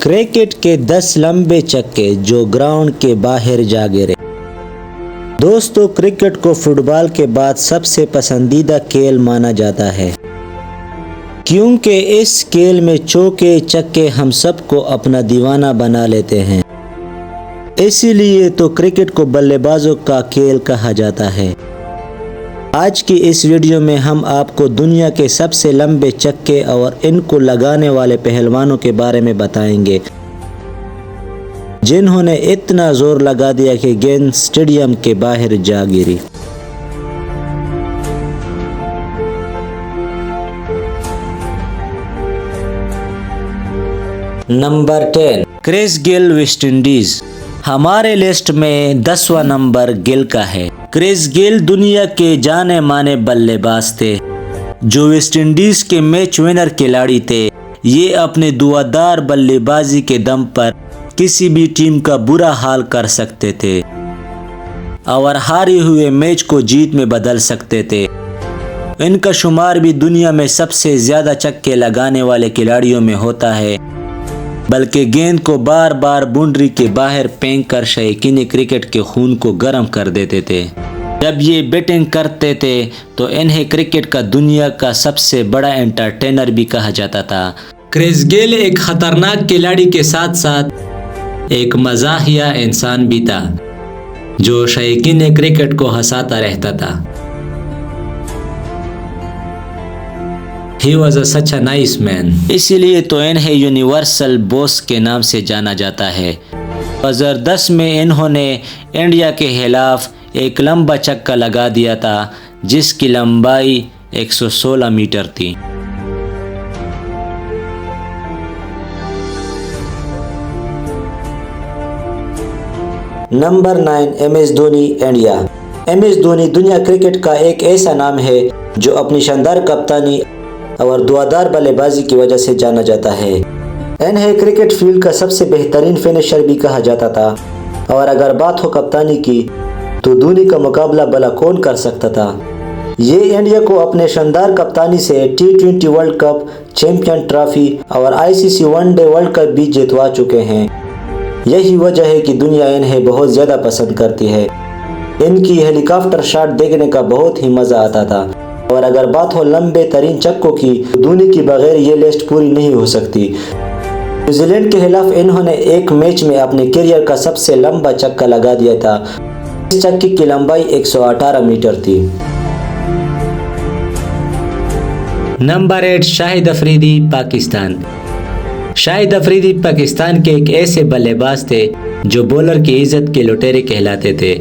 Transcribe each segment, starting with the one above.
Cricket के 10 लंबे छक्के जो ग्राउंड के बाहर जा गिरे। दोस्तों, क्रिकेट को फुटबॉल के बाद सबसे पसंदीदा खेल माना जाता है क्योंकि इस खेल में चौके छक्के हम सबको अपना दीवाना बना लेते हैं। इसीलिए तो क्रिकेट को बल्लेबाजों का खेल कहा जाता है। आज की इस वीडियो में हम आपको दुनिया के सबसे लंबे छक्के और इनको लगाने वाले पहलवानों के बारे में बताएंगे जिन्होंने इतना जोर लगा दिया कि गेंद स्टेडियम के बाहर जा गिरी। Number 10, Chris Gayle, West Indies. हमारे लिस्ट में 10वां नंबर गिल का है। क्रिस गेल दुनिया के जाने माने बल्लेबाज थे जो वेस्ट इंडीज के मैच विनर खिलाड़ी थे। ये अपने धुआंधार बल्लेबाजी के दम पर किसी भी टीम का बुरा हाल कर सकते थे और हारे हुए मैच को जीत में बदल सकते थे। इनका शुमार भी दुनिया में सबसे ज्यादा छक्के लगाने वाले खिलाड़ियों में होता है, बल्कि गेंद को बार बार बाउंड्री के बाहर फेंक कर शौकीन क्रिकेट के खून को गर्म कर देते थे। जब ये बैटिंग करते थे तो इन्हें क्रिकेट का दुनिया का सबसे बड़ा एंटरटेनर भी कहा जाता था। क्रिस गेल एक खतरनाक खिलाड़ी के साथ साथ एक मज़ाहिया इंसान भी था जो शौकीन क्रिकेट को हंसाता रहता था। He was such a nice man। इसीलिए तो इन्हें यूनिवर्सल बॉस के नाम से जाना जाता है। 2010 में इन्होंने इंडिया के खिलाफ एक लंबा छक्का लगा दिया था जिसकी लंबाई 116 मीटर थी। Number 9, MS Dhoni, India. MS Dhoni दुनिया क्रिकेट का एक ऐसा नाम है जो अपनी शानदार कप्तानी और धुआंधार बल्लेबाजी की वजह से जाना जाता है। इन्हें क्रिकेट फील्ड का सबसे बेहतरीन फिनिशर भी कहा जाता था और अगर बात हो कप्तानी की तो धोनी का मुकाबला भला कौन कर सकता था। ये इंडिया को अपने शानदार कप्तानी से T20 world cup, champion trophy और ICC वनडे वर्ल्ड कप भी जितवा चुके हैं। यही वजह है कि दुनिया इन्हें बहुत ज़्यादा पसंद करती है। इनकी हेलीकॉप्टर शॉट देखने का बहुत ही मज़ा आता था और अगर बात हो लंबे तरीन छक्कों की तो धोनी के बगैर ये लिस्ट पूरी नहीं हो सकती। न्यूजीलैंड के खिलाफ इन्होंने एक मैच में अपने करियर का सबसे लंबा छक्का लगा दिया था। इस छक्के की लंबाई 118 मीटर थी। नंबर 8, शाहिद अफरीदी, पाकिस्तान। शाहिद अफरीदी पाकिस्तान के एक ऐसे बल्लेबाज थे जो बॉलर की इज्जत के लुटेरे कहलाते थे।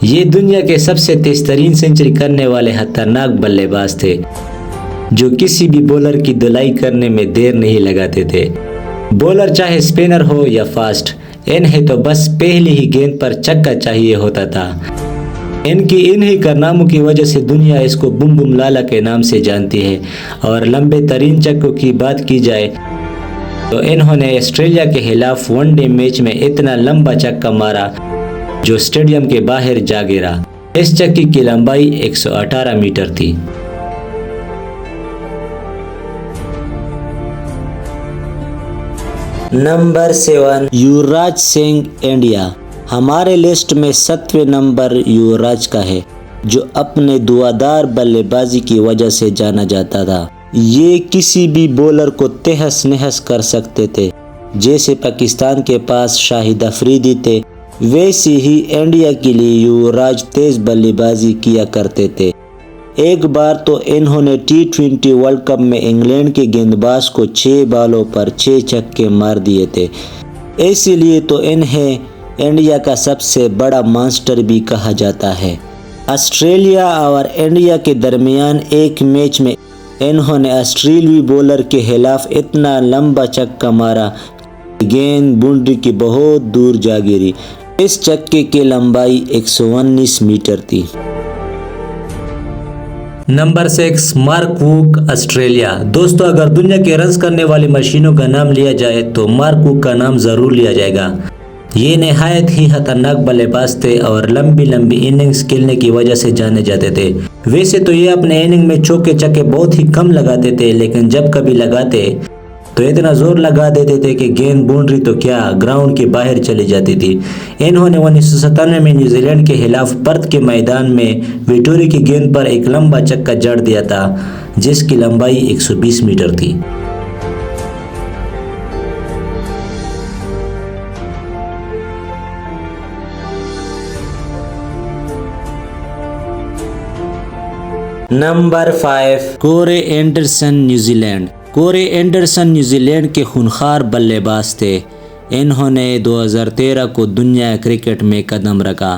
ये दुनिया के सबसे तेज तरीन सेंचुरी करने वाले खतरनाक बल्लेबाज थे जो किसी भी बॉलर की धुलाई करने में देर नहीं लगाते थे। बॉलर चाहे स्पिनर हो या फास्ट, इन्हें तो बस पहली ही गेंद पर छक्का चाहिए होता था। इनकी इन्हीं कारनामों की वजह से दुनिया इसको बुम बुम लाला के नाम से जानती है। और लंबे तरीन छक्कों की बात की जाए तो इन्होंने ऑस्ट्रेलिया के खिलाफ वनडे मैच में इतना लंबा छक्का मारा जो स्टेडियम के बाहर जा गिरा। इस छक्के की लंबाई 118 मीटर थी। Number 7, Yuvraj Singh, India. हमारे लिस्ट में 7वें नंबर युवराज का है जो अपने धुआंधार बल्लेबाजी की वजह से जाना जाता था। ये किसी भी बॉलर को तहस नहस कर सकते थे। जैसे पाकिस्तान के पास शाहिद अफरीदी थे, वैसे ही इंडिया के लिए युवराज तेज बल्लेबाजी किया करते थे। एक बार तो इन्होंने T20 वर्ल्ड कप में इंग्लैंड के गेंदबाज को 6 बॉलों पर 6 छक्के मार दिए थे। इसीलिए तो इन्हें इंडिया का सबसे बड़ा मास्टर भी कहा जाता है। ऑस्ट्रेलिया और इंडिया के दरमियान एक मैच में इन्होंने ऑस्ट्रेलियाई बॉलर के खिलाफ इतना लंबा छक्का मारा गेंद बाउंड्री की बहुत दूर जा गिरी। इस छक्के की लंबाई 119 मीटर थी। Number 6, Mark Wood, Australia. दोस्तों, अगर दुनिया के रन्स करने वाली मशीनों का नाम लिया जाए तो मार्क वुड का नाम जरूर लिया जाएगा। ये नहायत ही खतरनाक बल्लेबाज थे और लंबी लंबी इनिंग्स खेलने की वजह से जाने जाते थे। वैसे तो ये अपने इनिंग में चौके छक्के बहुत ही कम लगाते थे, लेकिन जब कभी लगाते तो इतना जोर लगा देते थे कि गेंद बाउंड्री तो क्या ग्राउंड के बाहर चली जाती थी। इन्होंने 1997 में न्यूजीलैंड के खिलाफ पर्थ के मैदान में विटोरी की गेंद पर एक लंबा छक्का जड़ दिया था जिसकी लंबाई 120 मीटर थी। Number 5, Corey Anderson New Zealand. Corey Anderson New Zealand के खूंखार बल्लेबाज थे। इन्होंने 2013 को दुनिया क्रिकेट में कदम रखा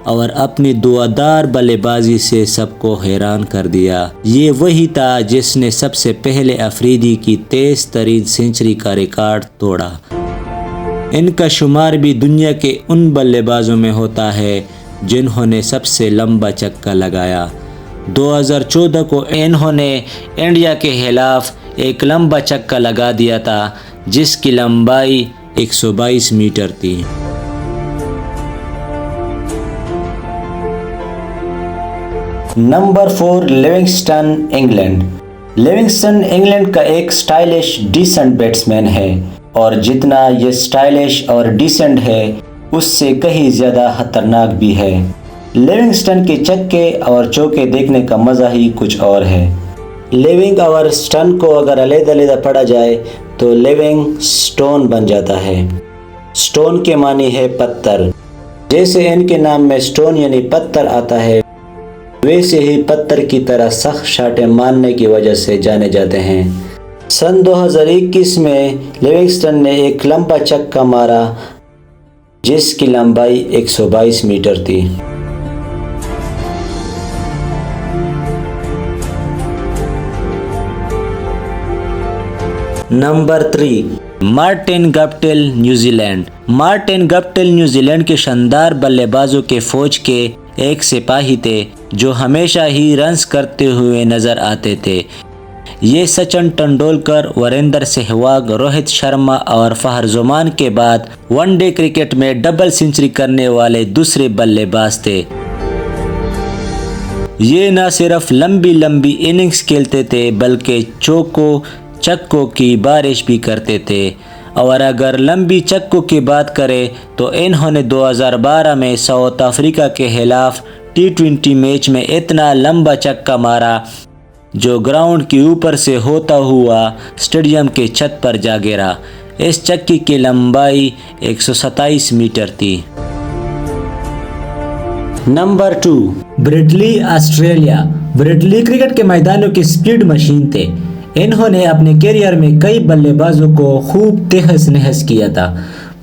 और अपनी धुआंधार बल्लेबाजी से सबको हैरान कर दिया। ये वही था जिसने सबसे पहले अफरीदी की तेज तरीन सेंचुरी का रिकॉर्ड तोड़ा। इनका शुमार भी दुनिया के उन बल्लेबाजों में होता है जिन्होंने सबसे लंबा छक्का लगाया। 2014 को इन्होंने इंडिया के खिलाफ एक लंबा छक्का लगा दिया था जिसकी लंबाई 122 मीटर थी। Number 4, Livingstone England. Livingstone England का एक स्टाइलिश डिसेंट बैट्समैन है और जितना ये स्टाइलिश और डिसेंट है उससे कहीं ज़्यादा खतरनाक भी है। लिविंगस्टन के छक्के और चौके देखने का मज़ा ही कुछ और है। लिविंग और स्टन को अगर अलग-अलग पढ़ा जाए तो लिविंग स्टोन बन जाता है। स्टोन के मानी है पत्थर। जैसे इनके नाम में स्टोन यानी पत्थर आता है वैसे ही पत्थर की तरह सख्त शाटें मारने की वजह से जाने जाते हैं। सन 2021 में लिविंगस्टन ने एक लंबा छक्का मारा जिसकी लंबाई 122 मीटर थी। Number 3, Martin Guptill New Zealand. Martin Guptill New Zealand के शानदार बल्लेबाजों के फौज के एक सिपाही थे जो हमेशा ही रन्स करते हुए नजर आते थे। ये सचिन तेंदुलकर, वीरेंद्र सहवाग, रोहित शर्मा और फखर जमान के बाद वनडे क्रिकेट में डबल सेंचुरी करने वाले दूसरे बल्लेबाज थे। ये न सिर्फ लंबी लंबी इनिंग्स खेलते थे बल्कि चौकों छक्कों की बारिश भी करते थे। और अगर लंबी छक्कों की बात करें तो इन्होंने 2012 में साउथ अफ्रीका के खिलाफ T20 मैच में इतना लंबा छक्का मारा जो ग्राउंड के ऊपर से होता हुआ स्टेडियम के छत पर जा गिरा। इस छक्के की लंबाई 127 मीटर थी। Number 2, Bradley Australia. Bradley cricket के मैदानों की स्पीड मशीन थे। इन्होंने अपने करियर में कई बल्लेबाजों को खूब तहस नहस किया था।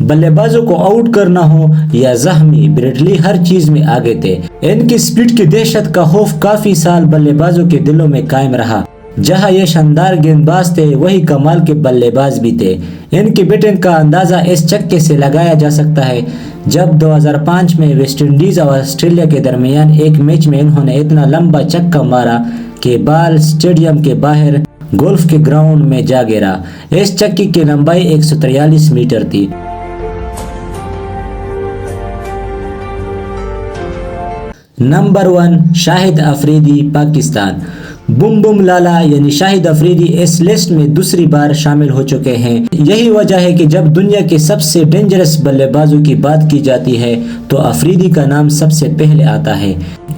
बल्लेबाजों को आउट करना हो या जख्मी, ब्रेडली हर चीज में आगे थे। इनकी स्पीड की दहशत का खौफ काफी साल बल्लेबाजों के दिलों में कायम रहा। जहां ये शानदार गेंदबाज थे वही कमाल के बल्लेबाज भी थे। इनकी बैटिंग का अंदाजा इस छक्के से लगाया जा सकता है जब 2005 में वेस्टइंडीज और ऑस्ट्रेलिया के दरमियान एक मैच में इन्होंने इतना लंबा छक्का मारा कि बाल स्टेडियम के बाहर गोल्फ के ग्राउंड में जा गिरा। इस छक्के की लंबाई 143 मीटर थी। नंबर 1, शाहिद अफरीदी पाकिस्तान। बुम बुम लाला यानी शाहिद अफरीदी इस लिस्ट में दूसरी बार शामिल हो चुके हैं। यही वजह है कि जब दुनिया के सबसे डेंजरस बल्लेबाजों की बात की जाती है तो अफरीदी का नाम सबसे पहले आता है।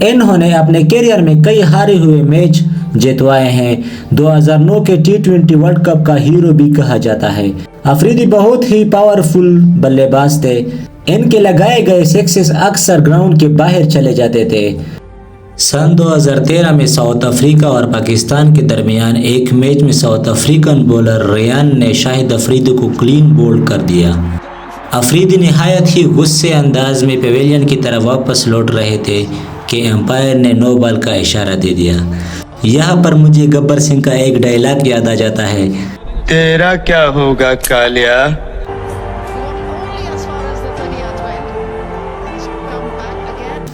इन्होंने अपने करियर में कई हारे हुए मैच जितवाए हैं। 2009 के T20 वर्ल्ड कप का हीरो भी कहा जाता है। अफरीदी बहुत ही पावरफुल बल्लेबाज थे। इनके लगाए गए सिक्सेस अक्सर ग्राउंड के बाहर चले जाते थे। सन 2013 में साउथ अफ्रीका और पाकिस्तान के दरमियान एक मैच में साउथ अफ्रीकन बॉलर रेयान ने शाहिद अफरीदी को क्लीन बोल्ड कर दिया। अफरीदी निहायत ही गुस्से अंदाज में पवेलियन की तरफ वापस लौट रहे थे कि एम्पायर ने नो बॉल का इशारा दे दिया। यहाँ पर मुझे गब्बर सिंह का एक डायलॉग याद आ जाता है, तेरा क्या होगा कालिया।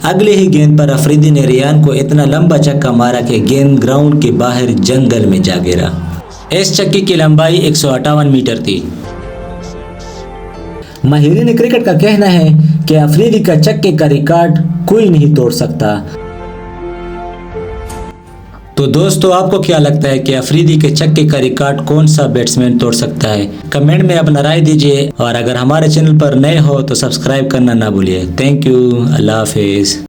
अगले ही गेंद पर अफरीदी ने रियान को इतना लंबा छक्का मारा कि गेंद ग्राउंड के बाहर जंगल में जा गिरा। इस छक्के की लंबाई 158 मीटर थी। माहिरीन क्रिकेट का कहना है कि अफरीदी का छक्के का रिकॉर्ड कोई नहीं तोड़ सकता। तो दोस्तों आपको क्या लगता है कि अफरीदी के छक्के का रिकॉर्ड कौन सा बैट्समैन तोड़ सकता है? कमेंट में अपना राय दीजिए और अगर हमारे चैनल पर नए हो तो सब्सक्राइब करना ना भूलिए। Thank you, Allah Hafiz.